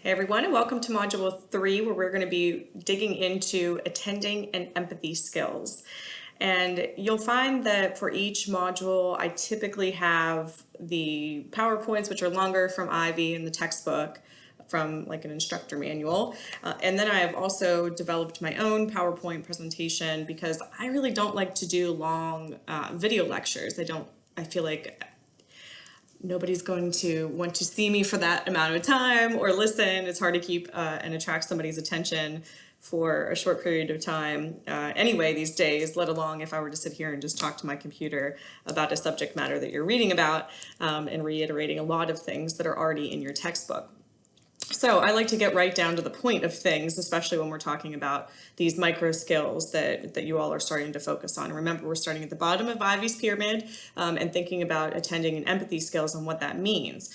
Hey everyone, and welcome to Module 3, where we're going to be digging into attending and empathy skills. And you'll find that for each module, I typically have the PowerPoints, which are longer from Ivy in the textbook, from like an instructor manual. And then I have also developed my own PowerPoint presentation because I really don't like to do long video lectures. I feel like nobody's going to want to see me for that amount of time or listen. It's hard to keep and attract somebody's attention for a short period of time anyway these days, let alone if I were to sit here and just talk to my computer about a subject matter that you're reading about and reiterating a lot of things that are already in your textbook. So I like to get right down to the point of things, especially when we're talking about these micro skills that you all are starting to focus on. Remember, we're starting at the bottom of Ivy's pyramid and thinking about attending and empathy skills and what that means.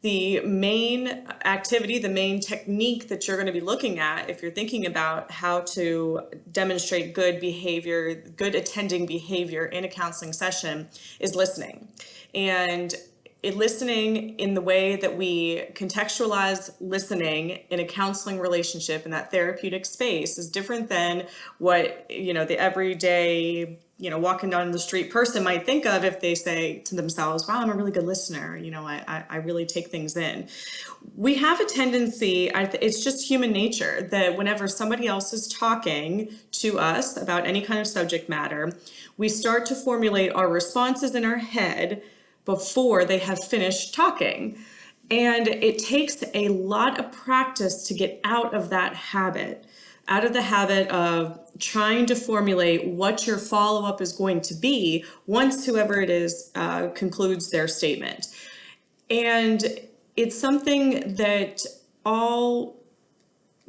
The main activity, the main technique that you're going to be looking at if you're thinking about how to demonstrate good behavior, good attending behavior in a counseling session is listening. And listening in the way that we contextualize listening in a counseling relationship in that therapeutic space is different than what, the everyday, walking down the street person might think of if they say to themselves, wow, I'm a really good listener. I really take things in. We have a tendency, it's just human nature, that whenever somebody else is talking to us about any kind of subject matter, we start to formulate our responses in our head before they have finished talking. And it takes a lot of practice to get out of that habit, out of the habit of trying to formulate what your follow-up is going to be once whoever it is concludes their statement. And it's something that all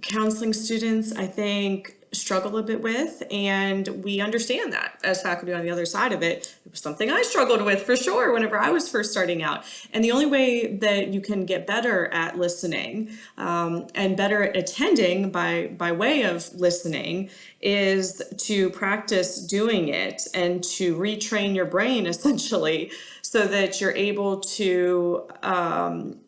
counseling students, I think, struggle a bit with, and we understand that as faculty on the other side of it. It was something I struggled with for sure whenever I was first starting out. And the only way that you can get better at listening and better at attending by way of listening is to practice doing it and to retrain your brain essentially so that you're able to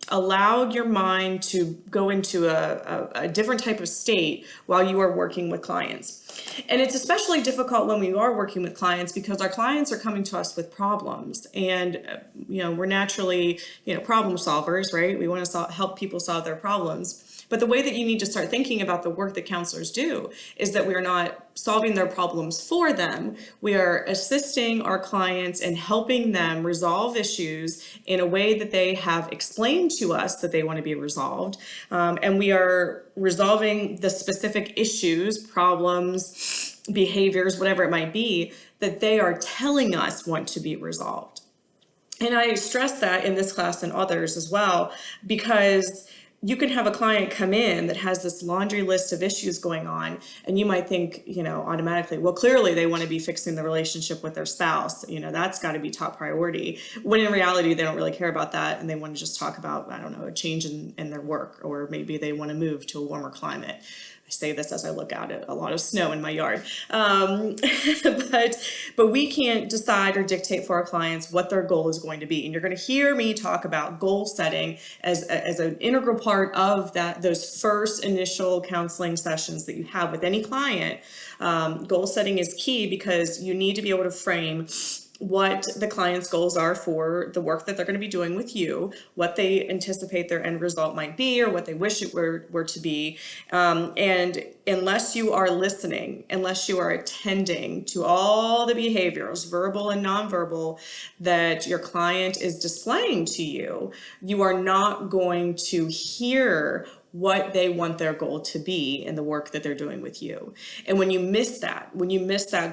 allow your mind to go into a different type of state while you are working with clients. And it's especially difficult when we are working with clients because our clients are coming to us with problems, and we're naturally problem solvers, right? We want to help people solve their problems. But the way that you need to start thinking about the work that counselors do is that we are not solving their problems for them. We are assisting our clients and helping them resolve issues in a way that they have explained to us that they want to be resolved. And we are resolving the specific issues, problems, behaviors, whatever it might be, that they are telling us want to be resolved. And I stress that in this class and others as well, because you can have a client come in that has this laundry list of issues going on, and you might think, automatically, well, clearly they want to be fixing the relationship with their spouse. That's got to be top priority. When in reality, they don't really care about that, and they want to just talk about, I don't know, a change in their work, or maybe they want to move to a warmer climate. I say this as I look out at a lot of snow in my yard. But we can't decide or dictate for our clients what their goal is going to be. And you're going to hear me talk about goal setting as an integral part of those first initial counseling sessions that you have with any client. Goal setting is key because you need to be able to frame what the client's goals are for the work that they're going to be doing with you, what they anticipate their end result might be, or what they wish it were to be. And unless you are listening, unless you are attending to all the behaviors, verbal and nonverbal, that your client is displaying to you, you are not going to hear what they want their goal to be in the work that they're doing with you. And when you miss that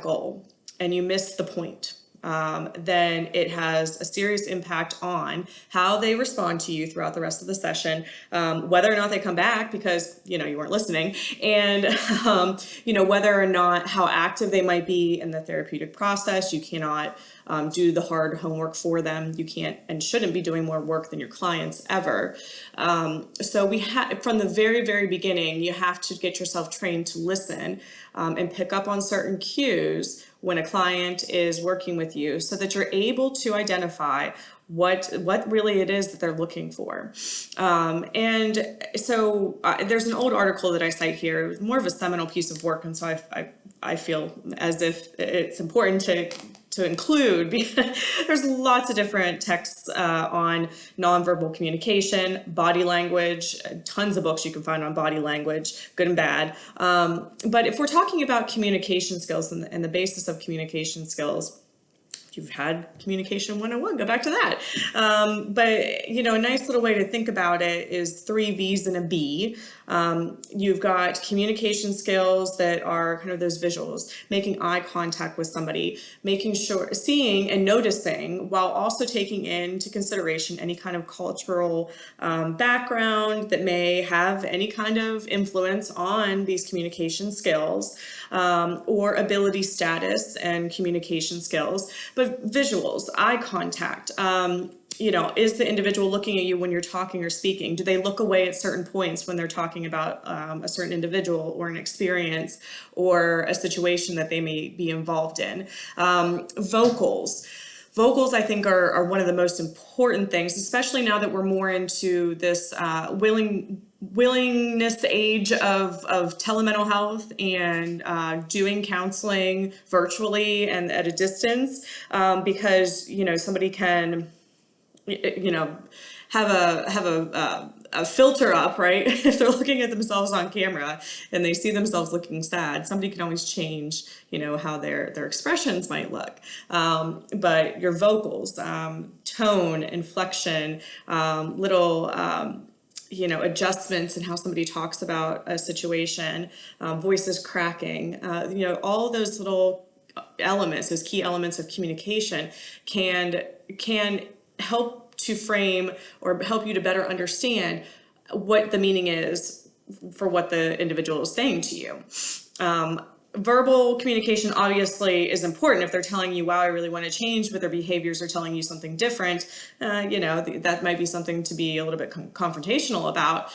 goal and you miss the point, then it has a serious impact on how they respond to you throughout the rest of the session, whether or not they come back because, you weren't listening, and, whether or not how active they might be in the therapeutic process. You cannot do the hard homework for them. You can't and shouldn't be doing more work than your clients ever. So from the very, very beginning, you have to get yourself trained to listen and pick up on certain cues when a client is working with you so that you're able to identify what really it is that they're looking for. And so there's an old article that I cite here, more of a seminal piece of work, and so I feel as if it's important to include, because there's lots of different texts on nonverbal communication, body language, tons of books you can find on body language, good and bad. But if we're talking about communication skills and the basis of communication skills, you've had communication 101, go back to that. But you know, a nice little way to think about it is 3 V's and a B. You've got communication skills that are kind of those visuals, making eye contact with somebody, making sure, seeing and noticing, while also taking into consideration any kind of cultural background that may have any kind of influence on these communication skills, or ability status and communication skills. But visuals, eye contact, you know, is the individual looking at you when you're talking or speaking? Do they look away at certain points when they're talking about a certain individual or an experience or a situation that they may be involved in? Vocals. Vocals, I think, are one of the most important things, especially now that we're more into this willingness age of telemental health and doing counseling virtually and at a distance, because, you know, somebody can, you know, have a filter up, right? If they're looking at themselves on camera and they see themselves looking sad, somebody can always change, you know, how their expressions might look. But your vocals, tone, inflection, little you know, adjustments in how somebody talks about a situation, voices cracking, you know, all those little elements, those key elements of communication can help to frame or help you to better understand what the meaning is for what the individual is saying to you. Verbal communication obviously is important if they're telling you, wow, I really want to change, but their behaviors are telling you something different. You know, that might be something to be a little bit confrontational about.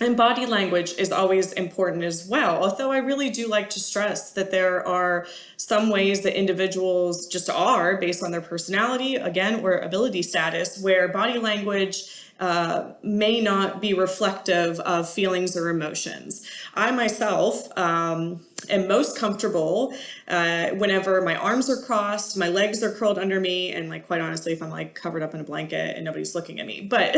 And body language is always important as well, although I really do like to stress that there are some ways that individuals just are based on their personality, again, or ability status, where body language may not be reflective of feelings or emotions. I myself am most comfortable whenever my arms are crossed, my legs are curled under me, and like quite honestly, if I'm like covered up in a blanket and nobody's looking at me. But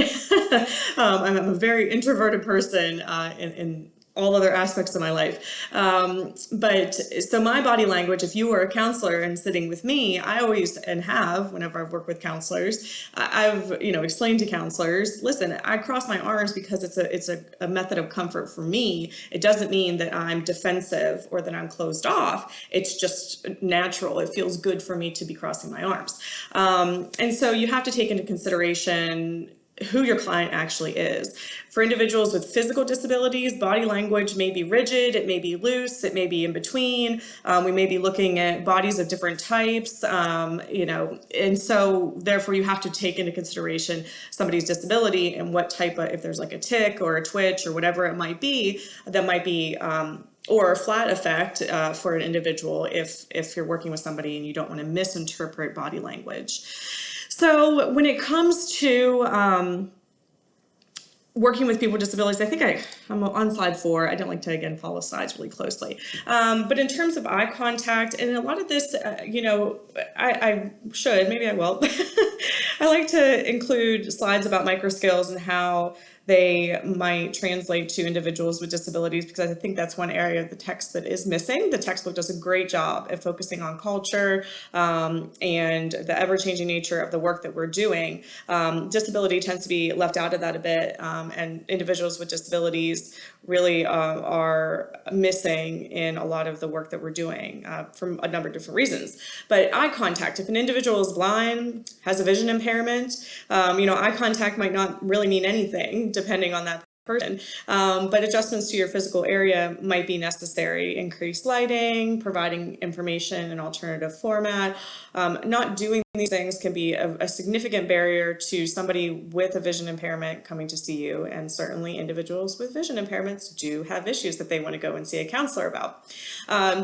I'm a very introverted person in all other aspects of my life. But so my body language, if you were a counselor and sitting with me, I always, and have, whenever I've worked with counselors, I've, you know, explained to counselors, listen, I cross my arms because it's a method of comfort for me. It doesn't mean that I'm defensive or that I'm closed off. It's just natural. It feels good for me to be crossing my arms. And so you have to take into consideration who your client actually is. For individuals with physical disabilities, body language may be rigid, it may be loose, it may be in between. We may be looking at bodies of different types, you know, and so therefore you have to take into consideration somebody's disability and what type of, if there's like a tic or a twitch or whatever it might be, that might be, or a flat effect for an individual if you're working with somebody and you don't want to misinterpret body language. So when it comes to working with people with disabilities, I think I'm on slide 4. I don't like to, again, follow slides really closely. But in terms of eye contact, and a lot of this, you know, I should, maybe I will. I like to include slides about micro skills and how they might translate to individuals with disabilities, because I think that's one area of the text that is missing. The textbook does a great job at focusing on culture and the ever-changing nature of the work that we're doing. Disability tends to be left out of that a bit, and individuals with disabilities really are missing in a lot of the work that we're doing for a number of different reasons. But eye contact, if an individual is blind, has a vision impairment, you know, eye contact might not really mean anything depending on that person, but adjustments to your physical area might be necessary. Increased lighting, providing information in alternative format, not doing these things can be a significant barrier to somebody with a vision impairment coming to see you. And certainly individuals with vision impairments do have issues that they want to go and see a counselor about.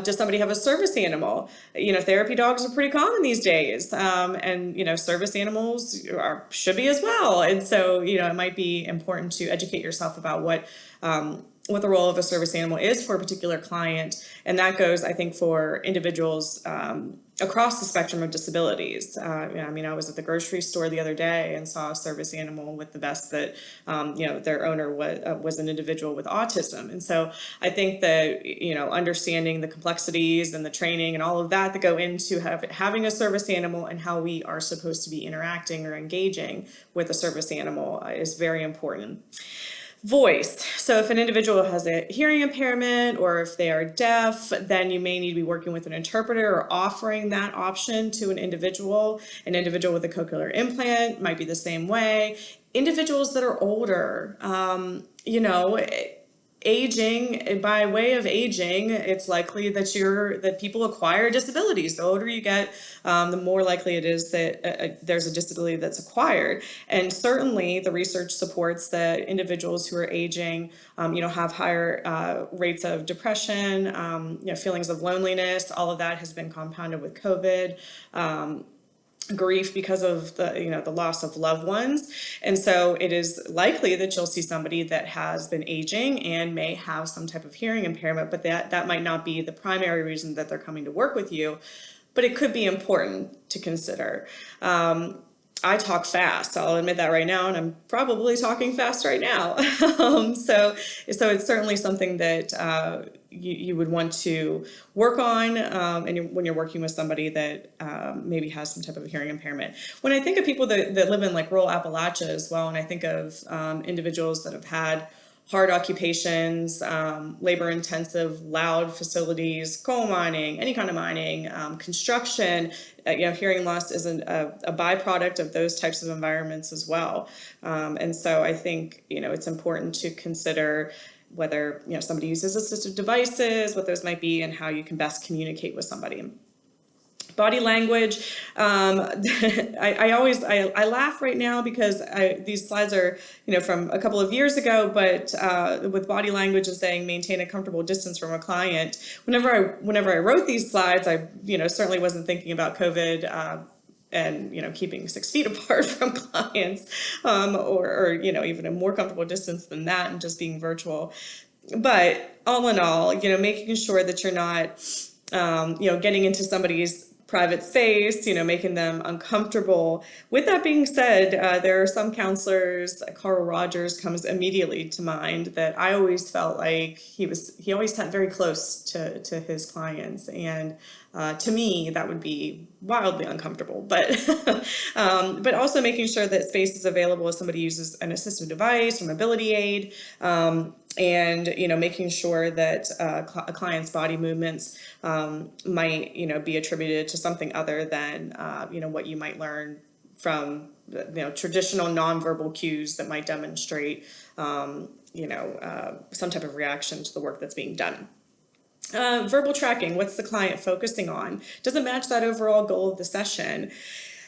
Does somebody have a service animal? Therapy dogs are pretty common these days. And service animals should be as well. And so, it might be important to educate yourself about what the role of a service animal is for a particular client. And that goes, I think, for individuals across the spectrum of disabilities. I was at the grocery store the other day and saw a service animal with the vest that, their owner was an individual with autism. And so I think that, understanding the complexities and the training and all of that go into having a service animal and how we are supposed to be interacting or engaging with a service animal is very important. Voice. So if an individual has a hearing impairment or if they are deaf, then you may need to be working with an interpreter or offering that option to an individual. An individual with a cochlear implant might be the same way. Individuals that are older, aging, by way of aging, it's likely that people acquire disabilities. The older you get, the more likely it is that there's a disability that's acquired. And certainly the research supports that individuals who are aging, have higher rates of depression, feelings of loneliness. All of that has been compounded with COVID. Grief because of the loss of loved ones. And so it is likely that you'll see somebody that has been aging and may have some type of hearing impairment, but that might not be the primary reason that they're coming to work with you, but it could be important to consider. I talk fast, I'll admit that right now, and I'm probably talking fast right now. So it's certainly something that you would want to work on when you're working with somebody that maybe has some type of hearing impairment. When I think of people that live in like rural Appalachia as well, and I think of individuals that have had hard occupations, labor-intensive, loud facilities, coal mining, any kind of mining, construction. Hearing loss is a byproduct of those types of environments as well. And so I think, it's important to consider whether, somebody uses assistive devices, what those might be, and how you can best communicate with somebody. Body language. I laugh right now because these slides are, from a couple of years ago, but with body language and saying maintain a comfortable distance from a client. Whenever I wrote these slides, I certainly wasn't thinking about COVID. And keeping 6 feet apart from clients, or even a more comfortable distance than that, and just being virtual. But all in all, making sure that you're not, getting into somebody's private space, making them uncomfortable. With that being said, there are some counselors, Carl Rogers comes immediately to mind, that I always felt like he always sat very close to his clients, and to me that would be wildly uncomfortable. But also making sure that space is available if somebody uses an assistive device or mobility aid. And making sure that a client's body movements might be attributed to something other than what you might learn from traditional nonverbal cues that might demonstrate some type of reaction to the work that's being done. Verbal tracking, what's the client focusing on? Does it match that overall goal of the session?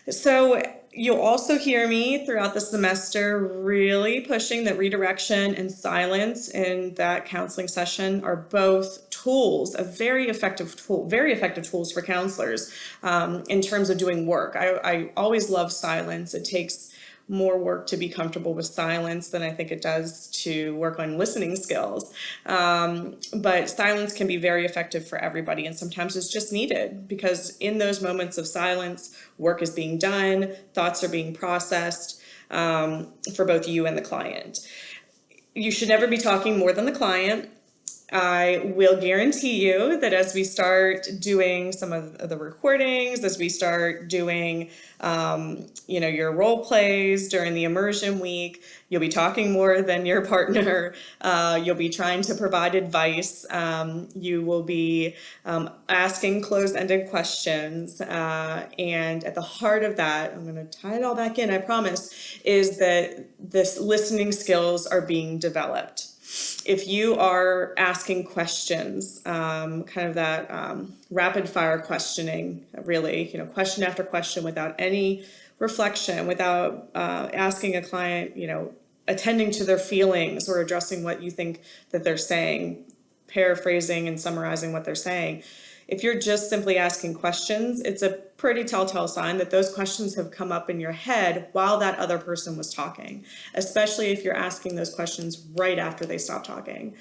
So you'll also hear me throughout the semester really pushing that redirection and silence in that counseling session are both tools, very effective tools for counselors in terms of doing work. I always love silence. It takes more work to be comfortable with silence than I think it does to work on listening skills. But silence can be very effective for everybody, and sometimes it's just needed because in those moments of silence, work is being done, thoughts are being processed for both you and the client. You should never be talking more than the client. I will guarantee you that as we start doing some of the recordings, as we start doing, your role plays during the immersion week, you'll be talking more than your partner. You'll be trying to provide advice. You will be asking closed-ended questions. And at the heart of that, I'm going to tie it all back in, I promise, is that this listening skills are being developed. if you are asking questions, kind of that rapid fire questioning, really, question after question without any reflection, without asking a client, attending to their feelings or addressing what you think that they're saying, paraphrasing and summarizing what they're saying. If you're just simply asking questions, it's a pretty telltale sign that those questions have come up in your head while that other person was talking, especially if you're asking those questions right after they stop talking,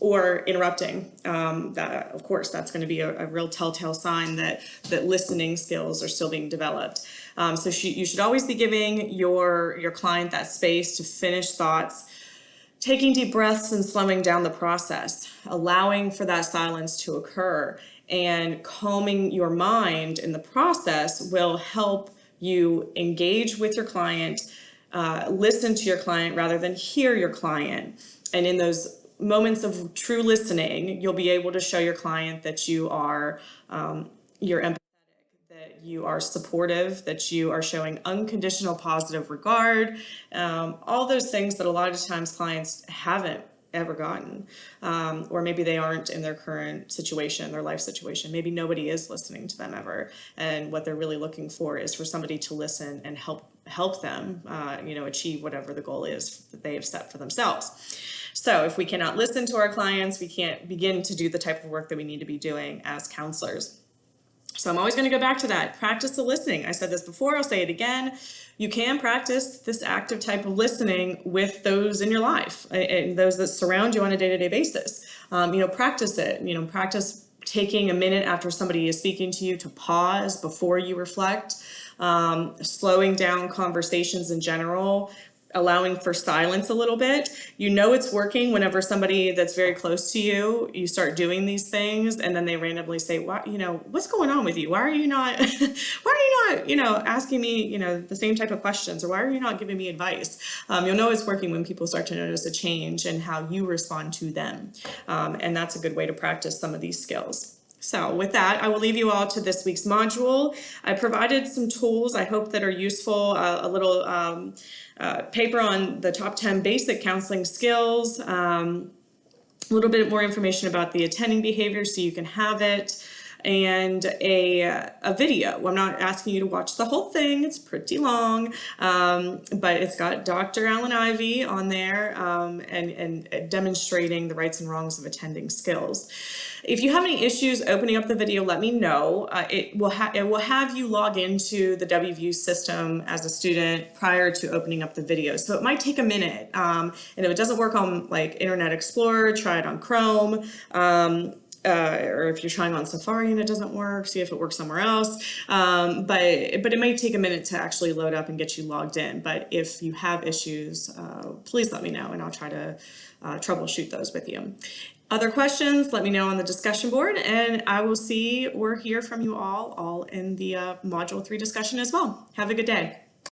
or interrupting. That, of course, that's going to be a real telltale sign that listening skills are still being developed. So you should always be giving your client that space to finish thoughts, taking deep breaths and slowing down the process, allowing for that silence to occur, and calming your mind in the process will help you engage with your client, listen to your client rather than hear your client. And in those moments of true listening, you'll be able to show your client that you are you're empathetic, that you are supportive, that you are showing unconditional positive regard, all those things that a lot of times clients haven't ever gotten, or maybe they aren't in their current situation, their life situation. Maybe nobody is listening to them ever, and what they're really looking for is for somebody to listen and help them, achieve whatever the goal is that they have set for themselves. So if we cannot listen to our clients, we can't begin to do the type of work that we need to be doing as counselors. So I'm always going to go back to that. Practice the listening. I said this before, I'll say it again. You can practice this active type of listening with those in your life and those that surround you on a day-to-day basis. Practice it. Practice taking a minute after somebody is speaking to you to pause before you reflect, slowing down conversations in general, allowing for silence a little bit. It's working whenever somebody that's very close to you start doing these things and then they randomly say, what's going on with you? Why are you not asking me, the same type of questions, or why are you not giving me advice? You'll know it's working when people start to notice a change in how you respond to them. And that's a good way to practice some of these skills. So with that, I will leave you all to this week's module. I provided some tools I hope that are useful, a little paper on the top 10 basic counseling skills, a little bit more information about the attending behavior so you can have it, and a video. I'm not asking you to watch the whole thing, it's pretty long, but it's got Dr. Alan Ivy on there, and demonstrating the rights and wrongs of attending skills. If you have any issues opening up the video, let me know. It will have you log into the WVU system as a student prior to opening up the video. So it might take a minute. And if it doesn't work on Internet Explorer, try it on Chrome. Or if you're trying on Safari and it doesn't work, see if it works somewhere else. But it may take a minute to actually load up and get you logged in. But if you have issues, please let me know and I'll try to troubleshoot those with you. Other questions, let me know on the discussion board, and I will see or hear from you all in the Module 3 discussion as well. Have a good day.